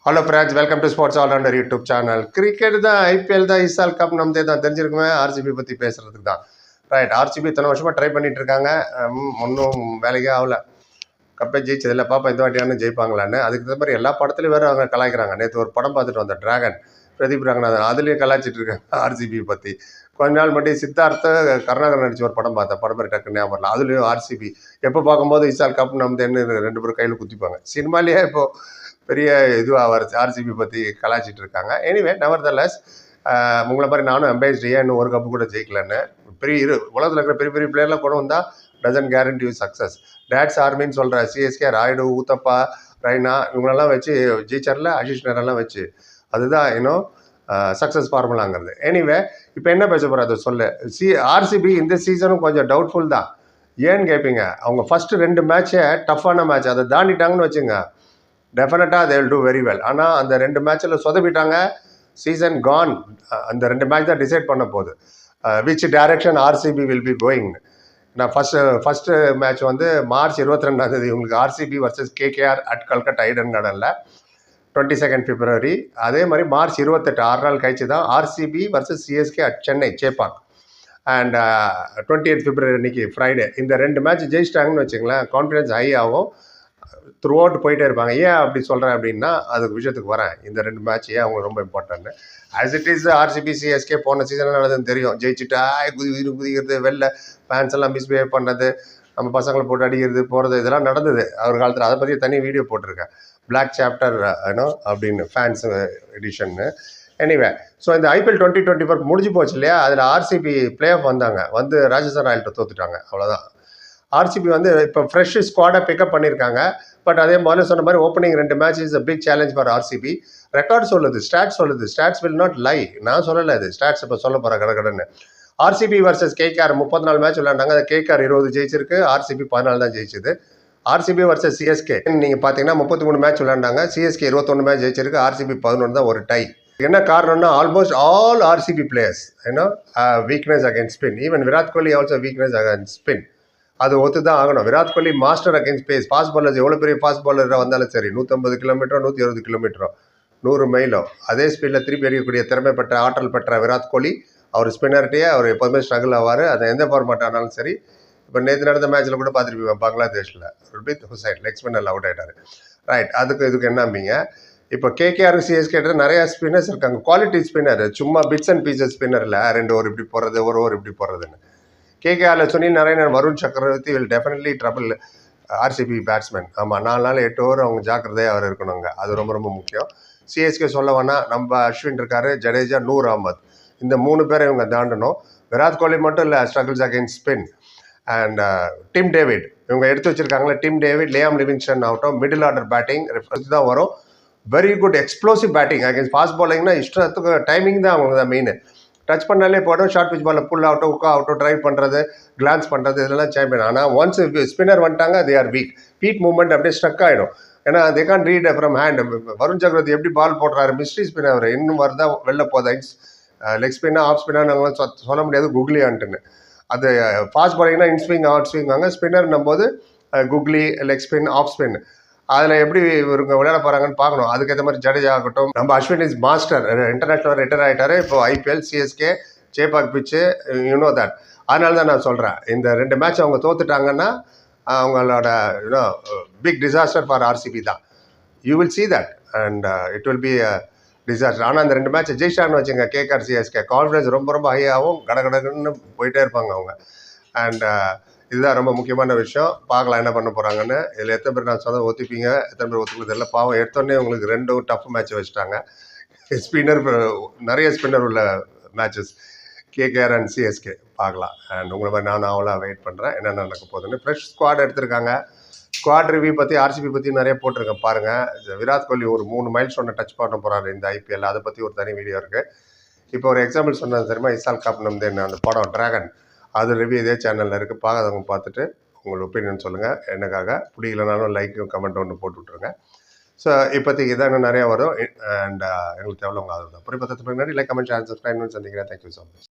Hello friends, welcome to sports allrounder YouTube channel. Cricket தான், IPL தான், இசால் cup நம்மதே தான் தெரிஞ்சிருக்குமே. ஆர்சிபி பற்றி பேசுறதுக்கு தான். ரைட், ஆர்சிபி இத்தனை வருஷமாக ட்ரை பண்ணிட்டு இருக்காங்க. ஒன்றும் வேலைக்கே ஆகல. கப்பே ஜெயிச்சதில்லை. பாப்பா இந்த வாட்டியான ஜெயிப்பாங்களான்னு. அதுக்கு தகுந்த மாதிரி எல்லா படத்துலையும் வேறு அவங்க கலாய்க்கிறாங்க. நேற்று ஒரு படம் பார்த்துட்டு வந்தேன், டிராகன், பிரதீப் ரங்கநாதன். அதுலேயும் கலாய்ச்சிட்டு இருக்காங்க ஆர்சிபி பற்றி. கொஞ்ச நாள் மட்டும் சித்தார்த்த கருணாகரன் நடிச்சு ஒரு படம் பார்த்தேன். படம் பேர் டக்கு ஞாபகம் இல்லை. அதுலேயும் ஆர்சிபி எப்போ பார்க்கும்போது இசால் கப் நம்மதேன்னு ரெண்டு பேரும் கையில் குத்திப்பாங்க. சினிமாலேயே இப்போது பெரிய இதுவாக வருது. ஆர்சிபி பற்றி கலாய்ச்சிட்டு இருக்காங்க. எனிவே, நெவர்தலெஸ், உங்களை மாதிரி நானும் அம்பேஸ்ட் இன்னும் ஒரு கப்பு கூட ஜெயிக்கலன்னு. பெரிய உலகத்தில் இருக்கிற பெரிய பெரிய பிளேயர்லாம் கொண்டு வந்தால் doesn't guarantee you success. That's ஆர்மின்னு சொல்கிற சிஎஸ்கே, ராய்டு, ஊத்தப்பா, ரைனா இவங்களெல்லாம் வச்சு ஜெயிச்சரில், ஆஷிஷ் நேரெல்லாம் வச்சு. அதுதான் இன்னும் சக்ஸஸ் ஃபார்முலாங்கிறது. எனிவே, இப்போ என்ன பேச போகிற அதை சொல்ல. ஆர்சிபி இந்த சீசனும் கொஞ்சம் டவுட்ஃபுல் தான். ஏன்னு கேட்பீங்க, அவங்க ஃபஸ்ட்டு 2 மேட்சை டஃப்பான மேட்ச், அதை தாண்டிட்டாங்கன்னு வச்சுங்க, டெஃபினட்டாக they will do very well. ஆனால் அந்த 2 மேட்சில் சொதப்பிட்டாங்க. சீசன் கான். அந்த 2 மேட்ச் தான் டிசைட் பண்ண போகுது which direction RCB will be going. நான் ஃபஸ்ட்டு மேட்ச் வந்து மார்ச் 22 உங்களுக்கு RCB versus KKR at Calcutta Eden கார்டனில் 22 February. அதே மாதிரி மார்ச் 28, 6 நாள் கழிச்சு தான் RCB versus CSK at Chennai Chepauk. And 28 February அன்னைக்கு ஃப்ரைடே. இந்த 2 மேட்ச் ஜெயிச்சிட்டாங்கன்னு வச்சுங்களேன், கான்ஃபிடன்ஸ் ஹை ஆகும். த்ரூ அவுட் போயிட்டே இருப்பாங்க. ஏன் அப்படி சொல்கிறேன் அப்படின்னா, அதுக்கு விஷயத்துக்கு வரேன். இந்த 2 மேட்ச் ஏன் அவங்க ரொம்ப important. As it is RCB CSK போன சீசனில் நடந்ததுன்னு தெரியும். ஜெயிச்சுட்டா குதிக்கிறது, வெளில ஃபேன்ஸ் எல்லாம் மிஸ்பிஹேவ் பண்ணது, நம்ம பசங்களை போட்டு அடிக்கிறது போகிறது, இதெல்லாம் நடந்தது அவர் காலத்தில். அதை பற்றி தனி வீடியோ போட்டிருக்கேன், பிளாக் சாப்டர் அப்படின்னு, ஃபேன்ஸ் எடிஷன்னு. எனிவே, ஸோ இந்த ஐபிஎல் 2024 முடிஞ்சு போச்சு இல்லையா. அதில் ஆர்சிபி பிளே ஆஃப் வந்தாங்க, வந்து ராஜஸ்தான் ராயல்கிட்ட தோத்துட்டாங்க. அவ்வளோதான். ஆர்சிபி வந்து இப்போ ஃப்ரெஷ் ஸ்குவாடை பிக்கப் பண்ணியிருக்காங்க. பட் அதே மாதிரி சொன்ன மாதிரி opening 2 match is a big challenge for RCB. Record சொல்லுது, ஸ்டாட்ஸ் சொல்லுது. Stats will not lie. நான் சொல்லலை, அது ஸ்டாட்ஸ் இப்போ சொல்ல போகிறேன் கடகடன்னு. ஆர்சிபி வர்சஸ் கேகேஆர் 34 மேட்ச் விளையாண்டாங்க. அந்த கேகேஆர் 20 ஜெயிச்சிருக்கு, ஆர்சிபி 14 தான் ஜெயிச்சது. ஆர்சிபி வர்சஸ் சிஎஸ்கே நீங்கள் பார்த்தீங்கன்னா 33 மேட்ச் விளையாண்டாங்க. சிஎஸ்கே 21 மேட்ச் ஜெயிச்சிருக்கு, ஆர்சிபி 11 தான், ஒரு டை. என்ன காரணம்னா, almost all RCB players weakness against spin. Even Virat Kohli also weakness against spin. அது ஒத்து தான் ஆகணும். Virat Kohli master against pace. Fast bowlers எவ்வளோ பெரிய ஃபாஸ்ட் பாலராக வந்தாலும் சரி, 150 கிலோமீட்டரோ 120 கிலோமீட்டரோ 100 மைலோ அதே ஸ்பீடில் திருப்பி எறியக்கூடிய திறமை பெற்ற, ஆற்றல் பெற்ற விராட் கோலி, அவர் ஸ்பின்னர்கிட்டே அவர் எப்போதுமே ஸ்ட்ரகிள் ஆவார். அது எந்த ஃபார்மேட் ஆனாலும் சரி. இப்போ நேற்று நடந்த மேட்ச்சில் கூட பார்த்துருப்பீங்க, பங்களாதேஷில் ருபித் ஹுசைன் லெக் ஸ்பின்னர் அவுட் ஆகிட்டார். ரைட், இதுக்கு என்னம்பிங்க. இப்போ கேகேஆர் சிஎஸ்கே நிறையா ஸ்பின்னர்ஸ் இருக்காங்க, குவாலிட்டி ஸ்பின்னர். சும்மா பிட்ஸ் அண்ட் பீசஸ் ஸ்பின்னரில் 2 ஓவர் இப்படி போடுறது, ஒரு ஓவர் இப்படி போடுறதுன்னு. கேகேஆரில் சுனில் நாராயணன், வருண் சக்கரவர்த்தி will definitely trouble RCB batsman. ஆமாம், 4 நாள் 8 ஓவர் அவங்க ஜாக்கிரதையாக அவர் இருக்கணுங்க. அது ரொம்ப ரொம்ப முக்கியம். சிஎஸ்கே சொல்ல வேணால், நம்ம அஸ்வின் இருக்கார், ஜடேஜா, நூர் அகமது, இந்த 3 பேரை இவங்க தாண்டணும். விராட் கோலி மட்டும் இல்லை, struggles against spin. And Tim David இவங்க எடுத்து வச்சிருக்காங்களே, டிம் டேவிட், லியாம் லிவிங்ஸ்டன் ஆகட்டும், மிடில் ஆர்டர் பேட்டிங் தான் வரும். Very good explosive batting against fast பாலிங்னா இஷ்டத்துக்கு டைமிங் தான் அவங்க தான் மெயின். டச் பண்ணாலே போடும். ஷார்ட் பிச் பாலில் புல் ஆகட்டும், உக்கா ஆகட்டும், ட்ரைவ் பண்ணுறது, கிளான்ஸ் பண்ணுறது, இதெல்லாம் சாம்பியன். ஆனால் ஒன்ஸ் ஸ்பின்னர் வந்துட்டாங்க, they are weak. Feet movement அப்படியே ஸ்ட்ரக் ஆகிடும். ஏன்னா they can't read from hand. Varun Chakravarthy எப்படி பால் போடுறாரு, மிஸ்ட்ரி ஸ்பின்னர் அவர். இன்னும் வருதா வெளில போதா, லெக் ஸ்பின்னா ஆஃப் ஸ்பின்னா நாங்களாம் சொல்ல முடியாது, குக்லியான்ட்டுன்னு. அது ஃபாஸ்ட் பாலிங்னா இன் ஸ்விங் அவுட் ஸ்விங் வாங்க. ஸ்பின்னர் போது googly, leg spin, off spin. அதில் எப்படி இவங்க விளையாட போகிறாங்கன்னு பார்க்கணும். அதுக்கேற்ற மாதிரி ஜடேஜா ஆகட்டும், நம்ம Ashwin is master, international retire ஆகிட்டாரு. இப்போ ஐபிஎல், சிஎஸ்கே, சேப்பாக் பிச்சு, யூனோ தட். அதனால தான் நான் சொல்கிறேன், இந்த 2 மேட்ச் அவங்க தோத்துட்டாங்கன்னா அவங்களோட பிக் டிசாஸ்டர் ஃபார் ஆர்சிபி தான். You will see that and it will be disaster. ஆனால் அந்த 2 மேட்ச் ஜெயிச்சான்னு வச்சுங்க, கேகேஆர் சிஎஸ்கே, கான்ஃபிடன்ஸ் ரொம்ப ரொம்ப ஹை ஆகும். கடகடன்னு போயிட்டே இருப்பாங்க அவங்க. அண்ட் இதுதான் ரொம்ப முக்கியமான விஷயம். பார்க்கலாம் என்ன பண்ண போகிறாங்கன்னு. இதில் எத்தனை பேர் நான் சொன்னதை ஒத்துப்பீங்க, எத்தனை பேர் ஒத்துக்கிறது இல்லை. பாவம், எடுத்தோடனே உங்களுக்கு 2 டஃப் மேட்ச் வச்சுட்டாங்க. ஸ்பின்னர், நிறைய ஸ்பின்னர் உள்ள மேட்சஸ், கேகேஆர் அண்ட் சிஎஸ்கே. பார்க்கலாம். அண்ட் உங்களை மாதிரி நான் அவ்வளோ வெயிட் பண்ணுறேன் என்னென்ன நடக்க போகுதுன்னு. ஃப்ரெஷ் ஸ்குவாட் எடுத்திருக்காங்க. ஸ்குவாட் ரிவ்யூ பற்றி, ஆர்சிபி பற்றி நிறைய போட்டிருக்கேன் பாருங்கள். விராட் கோலி ஒரு 3 மைல் ஸ்டோனை டச் பண்ண போகிறாரு இந்த ஐபிஎல். அதை பற்றி ஒரு தனி வீடியோ இருக்குது. இப்போ ஒரு எக்ஸாம்பிள் சொன்னது தெரியுமா, இசால் கப் நம்மதேன்னு, அந்த படம் டிராகன், அது ரிவ்யூ இதே சேனலில் இருக்குது. பார்க்காதவங்க பார்த்துட்டு உங்களோட ஒப்பீனியன் சொல்லுங்கள். எனக்காக பிடிக்கலனாலும் லைக்கும் கமெண்ட் ஒன்று போட்டு விட்ருங்க. ஸோ இப்போதைக்கு இதான் இன்னும் நிறையா வரும். அண்ட் எங்களுக்கு தேவையில்ல உங்கள் ஆதரவு தான். புரிய பத்திரத்துக்கு முன்னாடி லைக், கமெண்ட், ஷேர், சப்ஸ்கிரைப் சந்திக்கிறேன். Thank you so much.